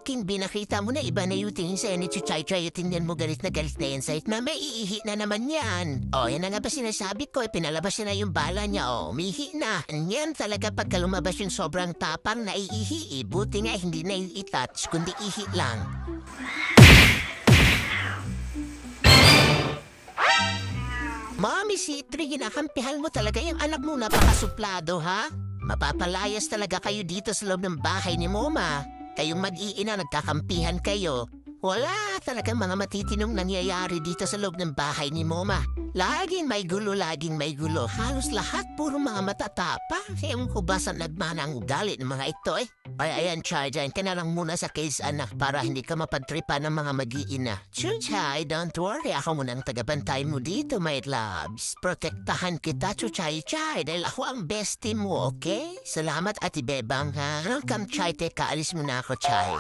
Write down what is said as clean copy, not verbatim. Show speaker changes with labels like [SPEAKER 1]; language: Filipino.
[SPEAKER 1] King binakita mo na iba na yung tingin sa'yo ni Chuchay-Chay. Yung tingnan mo galit na yan sa'yo. Mamaya iihi na naman yan. O, yan na nga ba sinasabi ko? Pinalabas niya na yung bala niya. O, umihi na. Yan talaga pagka lumabas yung sobrang tapang na iihi. Buti nga hindi na yung itouch, kundi ihi lang. Mami, si Itri, ginakampihan mo talaga yung anak mo napakasuplado, ha? Mapapalayas talaga kayo dito sa loob ng bahay ni Moma. Kayong mag-iina, nagkakampihan kayo. Wala talagang mga matitinong nangyayari dito sa loob ng bahay ni Moma. Laging may gulo, laging may gulo. Halos lahat puro mga matatapa. Ewan ko ba sa nagmana ang ugali ng mga ito eh. Kaya ayan, Chay, dyan ka na lang muna sa case, anak, para hindi ka mapadtripa ng mga mag-iina. Chuchay, don't worry. Ako muna ang tagabantay mo dito, my loves. Protektahan kita, Chuchay-Chay, dahil ako ang bestie mo, okay? Salamat, Ate Bebang, ha? Come, Chay, teka, alis muna ako, Chay.